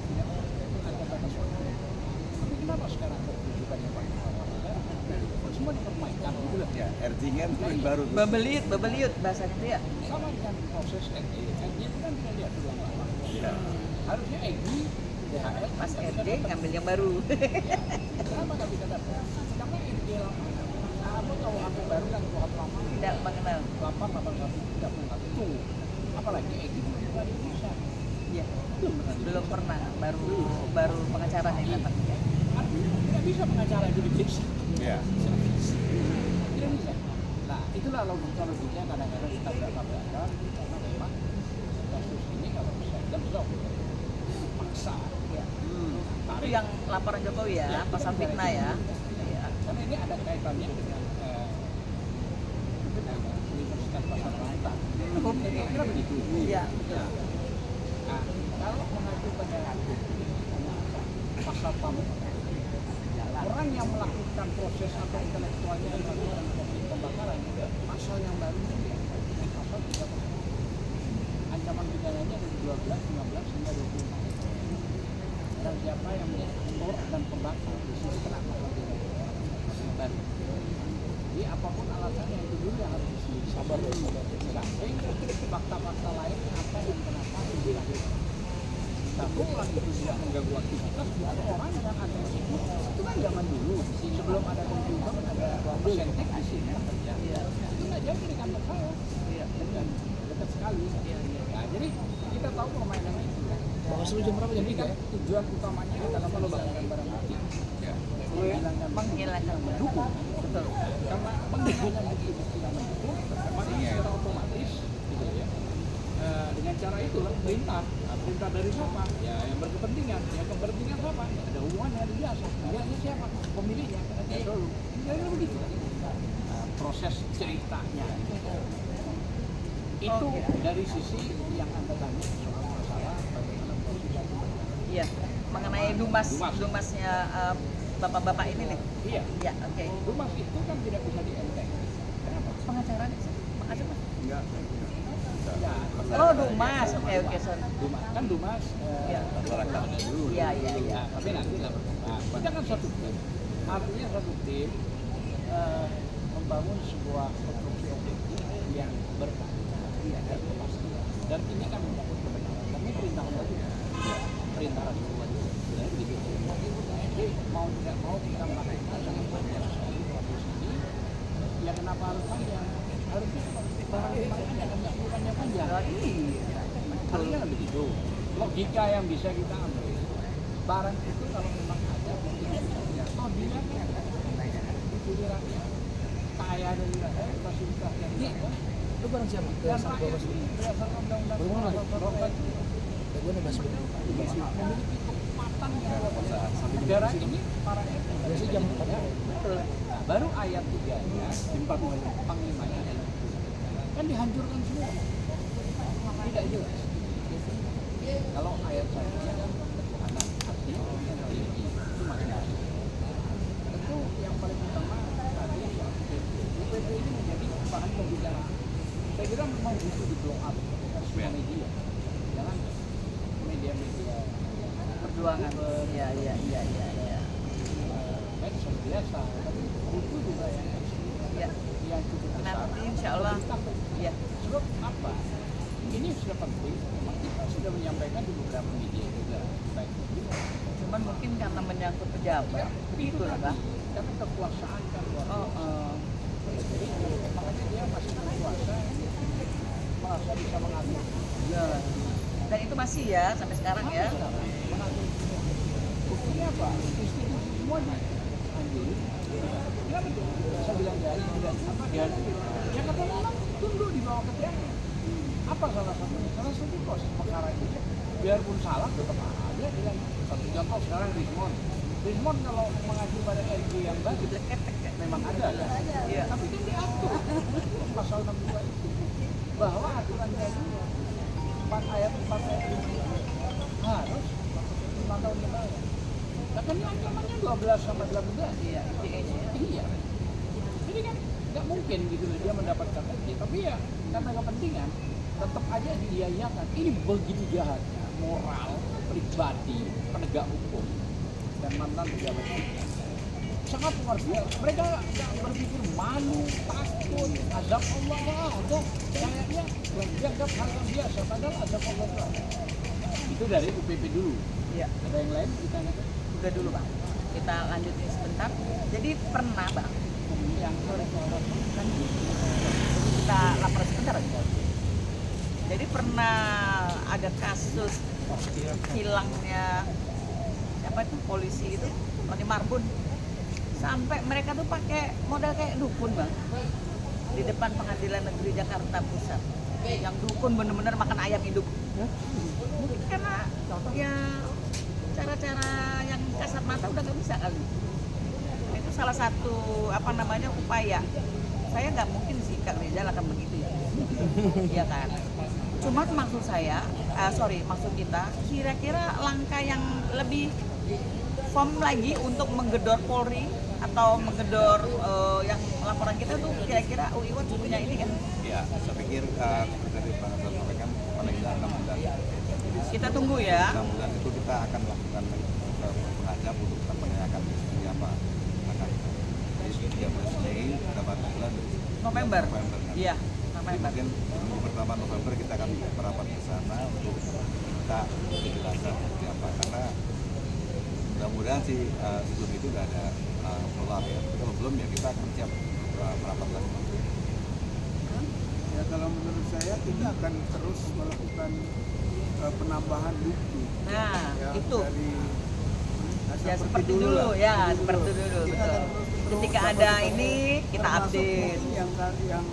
tidak ada batas waktu. Tapi kenapa sekarang pertunjukannya Pak semua dipermainkan gitu loh. Ya, RJ-nya itu baru. Bebeliut bahasanya itu ya. Sama dengan proses RJ. RJ itu kan tidak diatur yang lama. Ya. Harusnya EG, DHL Pas RD ngambil yang baru. Kenapa nggak bisa dapat? Karena EG lama. Kamu tahu aku baru kan kuhap lama. Tidak mengenal. 881 tidak mengenal itu. Apalagi EG belum pernah di Indonesia. Iya. Belum pernah. Baru pengacara yang datang. Ya. Artinya tidak bisa pengacara itu diperiksa. Ya. Tidak bisa. Nah, itulah logikanya kadang-kadang kita berapa-berapa karena memang kasus ini kalau bisa kita bisa paksa. Iya. Itu Tarik. yang laporan Jokowi ya, Ya, pasal itu fitnah ya. Iya. Karena ini ada kaitannya dengan Universitas Pasar Rantan. Kira-kira begitu. Iya. Ya. Nah, kalau mengacu pada pasal PAM, orang yang melakukan proses atau intelektualnya yang melakukan proses pembakaran, pasal yang baru ini pasal 3. Ancaman pidananya dari 12, 15 hingga 20 tahun. Dan siapa yang menjadi aktor dan pembakar di sini kena pasal 3 baru. Jadi apapun alasannya itu dulu yang harus sabar sampai fakta-fakta lain apa dan kenapa itu dilakukan. Tapi orang itu tidak mengganggu aktivitas, ada orang yang ada itu kan zaman dulu sebelum ada komputer ada persentek di sini kerja. Itu nggak jauh dari kantor saya. Dekat sekali. Nah, jadi kita tahu permainan itu. Bawaslu jam berapa? Jadi kan tujuan utamanya adalah menghilangkan barang bukti. Menghilangkan Mendukung. Betul. Karena menghilangkan bukti-bukti yang mendukung, maka secara otomatis gitu ya. Dengan cara itulah perintah. Perintah dari siapa? Ya yang berkepentingan. Ya kepentingan siapa? Ya, ada hubungannya ada biasa. Dia siapa? Pemiliknya. Ya dulu. Jadi begitu. Proses ceritanya. Itu dari sisi yang Anda tanya soal masalah bagaimana proses. Iya. Mengenai Dumasnya bapak-bapak ini nih. Iya. Ya, oke. Dumas itu kan tidak bisa dienteng. Kenapa? Pengacaranya sih. Pengacara. Enggak. Ya, Oh, Dumas. Oke, sorry. Dumas kan Dumas. Iya. Iya, iya, iya. Nah, tapi nanti lah. Nah, kita kan satu tim. Artinya satu tim membangun sebuah konstruksi objektif yang berkeadilan, dan kepastian. Dan ini kan membangun kebenaran. Kami perintah saja. Perintah Rasulullah. Jadi begitu. Jadi mau tidak mau kita melakukan sangat banyak sekali Kenapa harus panjang? Harusnya barang ada kan bukannya panjang. Iya. Harusnya kan begitu. Logika yang bisa kita ambil. Barang itu kalau memang ada buktinya ya. Oh dia itu dia rakyat. Kaya dari rakyat, fasilitas yang ada. Itu barang siapa? Dan rakyat ini berdasarkan undang-undang dasar memiliki kekuatan yang luar biasa. Negara ini para elit. Biasanya jam 4 ya. Baru ayat 3-nya, panglimanya adalah kan dihancurkan semua. Tidak jelas. Kalau ayat 1-nya kan ketuhanan, artinya religi itu masing-masing. Tentu yang paling utama tadi soal UPP ini menjadi bahan pembicaraan. Saya kira memang butuh di blow up semua media. Jangan media-media Perjuangan. Iya. medsos biasa, tapi butuh juga yang Iya. yang cukup besar. Nanti insya Allah. Iya. Sebab apa? Ini sudah penting. Memang kita sudah menyampaikan di beberapa media juga, baik itu. Cuman mungkin karena menyangkut pejabat. Begitu lah, Bang. Karena kekuasaan kan luar Oh, biasa. Jadi makanya dia masih berkuasa, merasa bisa mengatur. iya. Dan itu masih ya sampai sekarang ya. Mengatur semua. Buktinya apa? Institusi semua diambil. Kenapa tuh? Saya bilang dari apa dia? Ya kata orang tunduk di bawah ketiaknya. Apa salah satunya? Salah satu proses perkara itu. Biarpun salah tetap aja bilang. Satu contoh sekarang Rismond kalau mengacu pada RG yang bagus memang ada kan? Iya. Tapi kan diatur pasal 62 itu bahwa aturannya itu 4 ayat 5 harus 5 tahun penjara. Nah kan ini ancamannya 12 sampai 18. Iya, Iya. Jadi kan nggak mungkin gitu loh dia mendapatkan RG. Tapi ya karena kepentingan tetap aja diiyakan. Ini begitu jahatnya moral pribadi penegak hukum dan mantan pejabat sangat luar biasa. Mereka nggak berpikir malu, takut, azab Allah nggak ada. Kayaknya dianggap hal yang biasa, padahal azab Allah itu ada. Itu dari UPP dulu. Iya. Ada yang lain kita nanti Udah dulu, Bang. Kita lanjutin sebentar. Jadi pernah, Bang, yang kan kita lapor sebentar aja. Jadi pernah ada kasus hilangnya siapa itu polisi itu Tony Marbun, sampai mereka tuh pakai modal kayak dukun, Bang, di depan Pengadilan Negeri Jakarta Pusat. Yang dukun bener-bener makan ayam hidup. Mungkin karena ya cara-cara yang kasat mata udah nggak bisa kali. Itu salah satu upaya. Saya nggak mungkin sih Kak Rizal akan begitu ya. Iya kan. Cuma maksud kita kira-kira langkah yang lebih firm lagi untuk menggedor Polri atau menggedor yang laporan kita tuh kira-kira UIWAT punya ini kan? Ya, saya pikir dari Bang Hasan sampaikan paling tidak 6 bulan. Kita tunggu ya. 6 bulan itu kita akan lakukan penghadap untuk kita menanyakan seperti apa akan. Jadi 13 Mei kita baru bulan November. November. Iya, Jadi November. mungkin minggu pertama November kita akan merapat ke sana untuk kita penjelasan seperti apa, karena mudah-mudahan sih sebelum itu udah ada follow up ya. Tapi kalau belum ya kita akan siap merapat lagi. Ya kalau menurut saya kita akan terus melakukan penambahan bukti. Nah, Ya, itu. dari Ya seperti dulu lah. ya, seperti dulu. Kita Betul. akan terus Ketika dapat ada info, ini kita termasuk update. mungkin yang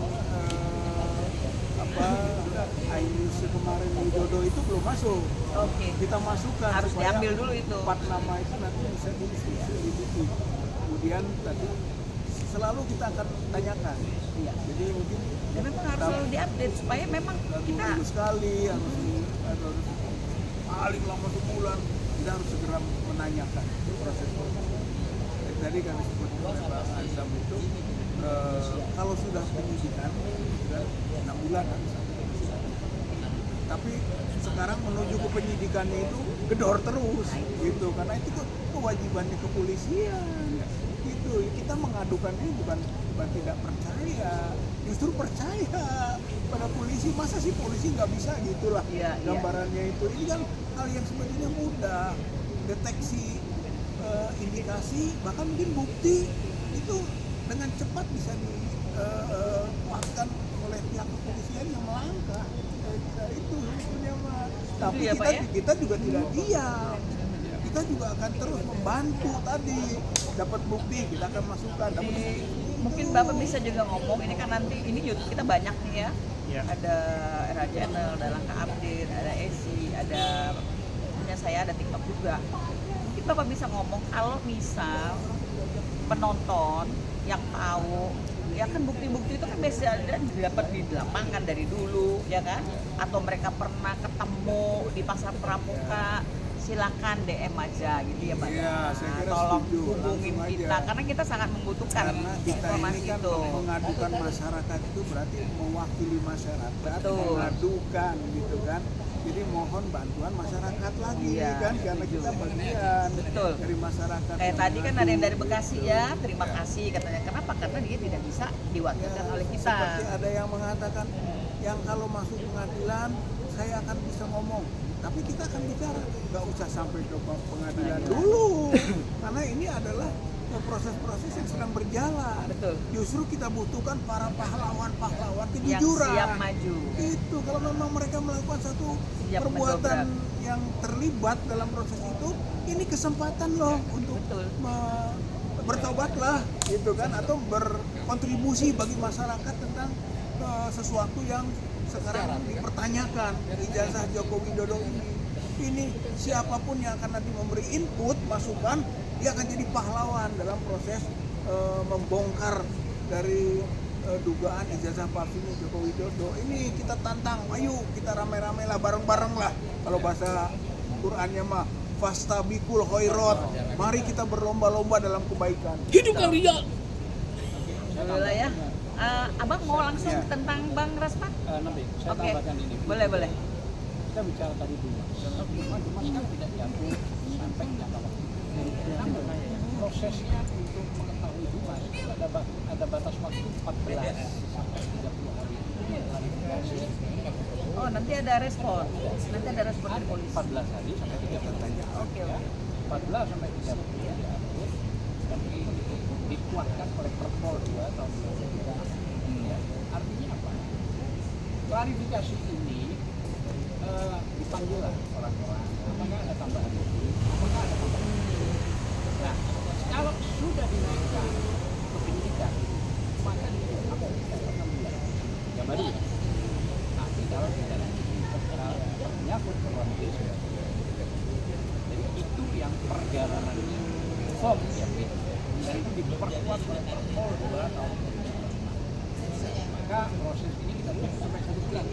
IUC kemarin Widodo itu belum masuk. Oke. Kita masukkan Harus supaya diambil dulu itu. 4 nama itu nanti bisa diselidiki. Kemudian tadi selalu kita akan tanyakan. Iya. Jadi mungkin Dan memang harus selalu diupdate supaya memang kita minggu sekali harus paling lama sebulan kita harus segera menanyakan proses. Tadi kami sebut oleh Pak Azam itu kalau sudah penyidikan sudah 6 bulan harus sampai penyidikan. Tapi sekarang menuju ke penyidikannya itu gedor terus gitu, karena itu kewajibannya kepolisian gitu. Kita mengadukan ini bukan tidak percaya, justru percaya pada polisi. Masa sih polisi nggak bisa gitulah Iya, iya. gambarannya itu. Ini kan hal yang sebetulnya mudah, deteksi indikasi bahkan mungkin bukti itu dengan cepat bisa ya Pak ya. kita juga tidak diam. Kita juga akan terus membantu tadi dapat bukti, kita akan masukkan. Dapat Mungkin Bapak bisa juga ngomong, ini kan nanti ini YouTube kita banyak nih ya. Ada Era Channel, ada Langkah Update, ada Esi, ada punya saya, ada TikTok juga. Mungkin Bapak bisa ngomong kalau misal penonton yang tahu, ya kan bukti-bukti itu kan biasanya didapat di lapangan dari dulu, ya kan? Atau mereka pernah ketemu di pasar pramuka, silakan DM aja gitu ya Pak. Iya, saya kira Tolong setuju. hubungin Langsung kita aja. karena kita sangat membutuhkan Karena kita ini informasi kan itu. mengadukan masyarakat itu berarti mewakili masyarakat, Betul. mengadukan gitu kan. Jadi mohon bantuan masyarakat lagi Iya, kan, karena kita bagian Betul. dari masyarakat. Kayak tadi kan ada yang dari Bekasi ya, terima Ya. kasih katanya. Kenapa? Karena dia tidak bisa diwakilkan oleh kita. Seperti ada yang mengatakan, yang kalau masuk pengadilan saya akan bisa ngomong. Tapi kita akan bicara, nggak usah sampai ke pengadilan dulu, karena ini adalah proses-proses yang sedang berjalan. Betul. Justru kita butuhkan para pahlawan-pahlawan Yang kejujuran. siap maju. Itu kalau memang mereka melakukan satu Siap perbuatan mendobrak. yang terlibat dalam proses itu, ini kesempatan loh untuk Betul. bertobatlah, gitu kan, atau berkontribusi bagi masyarakat tentang sesuatu yang sekarang dipertanyakan. Ijazah Joko Widodo ini siapapun yang akan nanti memberi input, masukan, dia akan jadi pahlawan dalam proses membongkar dari dugaan ijazah palsunya Joko Widodo. Ini kita tantang, ayo kita rame-rame lah, bareng-bareng lah. Kalau bahasa Qur'annya mah fastabikul khairat. Mari kita berlomba-lomba dalam kebaikan. Hidup kalian. Dulu lah ya. Abang mau langsung Ya. tentang Bang Rasman? Nanti saya Oke. tambahkan ini. Boleh. Kita bicara tadi Dumas. Dumas kan tidak jatuh sampai jangka waktu. Namun prosesnya untuk mengetahui Dumas itu ada batas waktu 14 sampai 30 hari itu klarifikasi. Oh, nanti ada respon. Nanti ada respon dari polisi. 14 hari sampai 30 hari. Oke. 14 sampai 30 hari diatur dan itu dikuatkan oleh Perpol 2 tahun 2003. Ya, artinya apa? Klarifikasi ini dipanggil orang-orang, apakah ada tambahan bukti, apakah ada tambahan bukti. Nah, kalau sudah dinaikkan ke penyidikan, maka dia apa kita akan melihat yang baru. Tapi kalau tidak menyangkut ruang negeri, jadi itu yang perjalanannya form yang beda. Dan itu diperkuat oleh Perpol 2 tahun 2015. Maka proses ini kita tunggu sampai 1 bulan.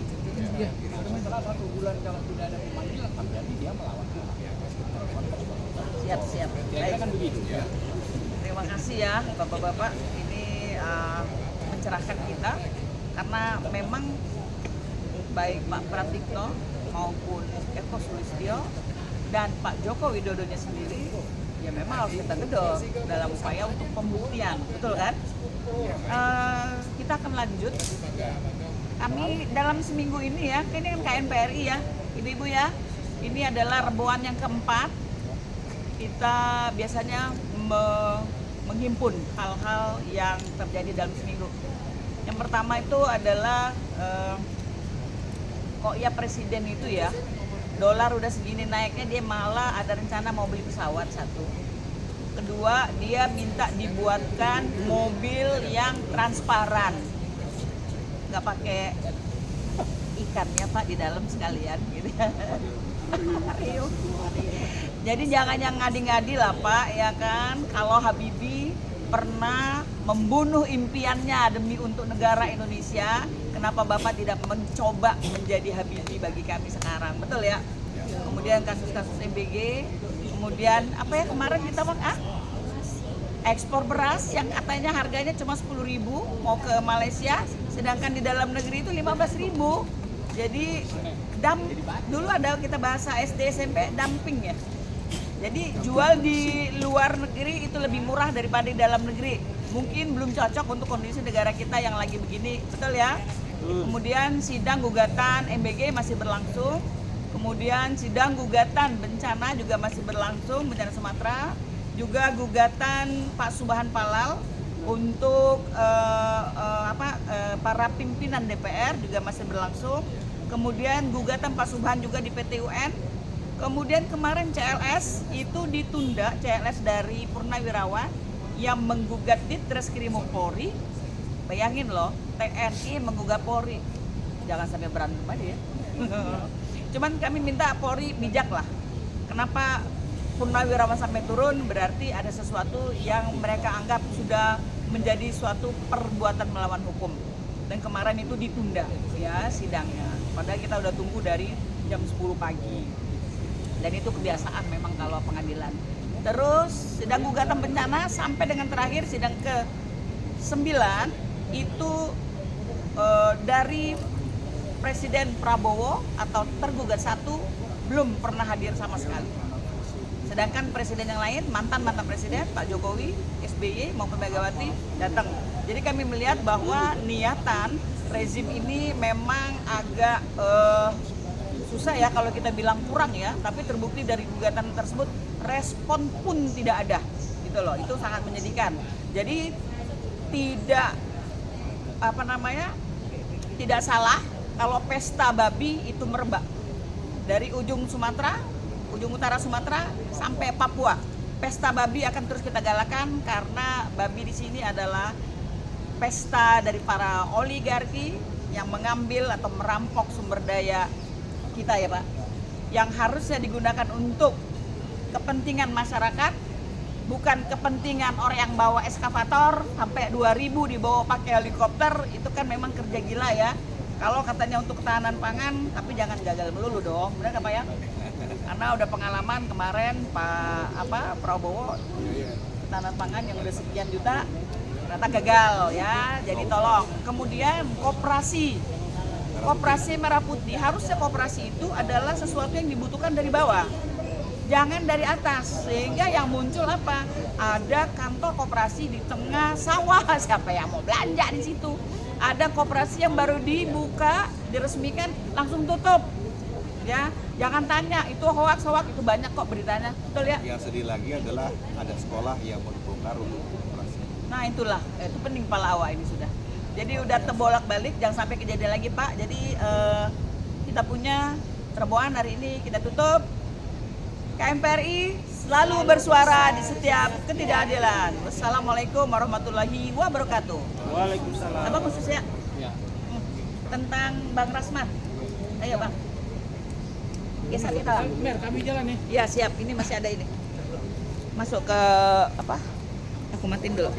Ya, setelah 1 bulan kalau tidak ada pemanggilan, berarti dia melawan hukum. Siap. Kira-kira kan begitu. Ya. Terima kasih ya Bapak-bapak. Ini mencerahkan kita karena memang baik Pak Pratikno maupun Eko Sulistyo dan Pak Joko Widodonya sendiri ya memang harus kita gedor dalam upaya untuk pembuktian, betul kan? Kita akan lanjut. Kami dalam seminggu ini ya, ini kan KNPRI ya, ibu-ibu ya. Ini adalah reboan yang keempat. Kita biasanya menghimpun hal-hal yang terjadi dalam seminggu. Yang pertama itu adalah kok ya presiden itu ya, dolar udah segini naiknya dia malah ada rencana mau beli pesawat satu. Kedua, dia minta dibuatkan mobil yang transparan, nggak pakai ikannya Pak di dalam sekalian gitu ya. Jadi jangan yang ngadi-ngadi lah Pak ya kan. Kalau Habibie pernah membunuh impiannya demi untuk negara Indonesia, kenapa Bapak tidak mencoba menjadi Habibie bagi kami sekarang, betul ya? Kemudian kasus-kasus MBG, kemudian apa ya kemarin kita ekspor beras yang katanya harganya cuma 10.000 mau ke Malaysia, sedangkan di dalam negeri itu 15.000. Jadi dulu ada kita bahasa SD SMP dumping ya. Jadi jual di luar negeri itu lebih murah daripada di dalam negeri. Mungkin belum cocok untuk kondisi negara kita yang lagi begini, betul ya? Kemudian sidang gugatan MBG masih berlangsung. Kemudian sidang gugatan bencana juga masih berlangsung, bencana Sumatera. Juga gugatan Pak Subhan Palal untuk para pimpinan DPR juga masih berlangsung. kemudian gugatan Pak Subhan juga di PT UN, kemudian kemarin CLS itu ditunda, CLS dari Purnawirawan yang menggugat Ditreskrimum Polri. Bayangin loh, TNI menggugat Polri, jangan sampai berantem aja ya. Cuman kami minta Polri bijak lah. Kenapa Purnawirawan sampai turun? Berarti ada sesuatu yang mereka anggap sudah menjadi suatu perbuatan melawan hukum. Dan kemarin itu ditunda ya sidangnya. Padahal kita udah tunggu dari jam 10 pagi. Dan itu kebiasaan memang kalau pengadilan. Terus sidang gugatan bencana sampai dengan terakhir sidang ke-9 itu dari Presiden Prabowo atau tergugat 1 belum pernah hadir sama sekali. Sedangkan presiden yang lain, mantan presiden, Pak Jokowi, SBY maupun Megawati datang. Jadi kami melihat bahwa niatan rezim ini memang agak susah ya kalau kita bilang kurang ya, tapi terbukti dari gugatan tersebut respon pun tidak ada, gitu loh. Itu sangat menyedihkan. Jadi tidak tidak salah kalau pesta babi itu merebak dari ujung utara Sumatera sampai Papua. Pesta babi akan terus kita galakan karena babi di sini adalah pesta dari para oligarki yang mengambil atau merampok sumber daya kita ya Pak, yang harusnya digunakan untuk kepentingan masyarakat, bukan kepentingan orang yang bawa eskavator sampai 2000 dibawa pakai helikopter. Itu kan memang kerja gila ya. Kalau katanya untuk ketahanan pangan, tapi jangan gagal melulu dong, benar nggak Pak ya? Karena udah pengalaman kemarin Pak Prabowo ketahanan pangan yang udah sekian juta ternyata gagal ya. Jadi tolong. Kemudian koperasi Merah Putih, harusnya koperasi itu adalah sesuatu yang dibutuhkan dari bawah, jangan dari atas. Sehingga yang muncul apa? Ada kantor koperasi di tengah sawah, siapa yang mau belanja di situ? Ada koperasi yang baru dibuka, diresmikan langsung tutup. Ya, jangan tanya itu hoax itu banyak kok beritanya. Betul ya? Yang sedih lagi adalah ada sekolah yang mau dibongkar untuk operasi. Nah itulah, itu pening pala awak ini sudah. Jadi udah terbolak-balik, jangan sampai kejadian lagi Pak. Jadi kita punya terobosan hari ini kita tutup. KMPRI selalu bersuara di setiap ketidakadilan. Wassalamualaikum warahmatullahi wabarakatuh. Waalaikumsalam. Apa khususnya? Ya. Tentang Bang Rasman. Ayo Bang. Geser kita. Mer, kami jalan nih. Ya siap, ini masih ada ini. Masuk ke apa? Aku matiin dulu.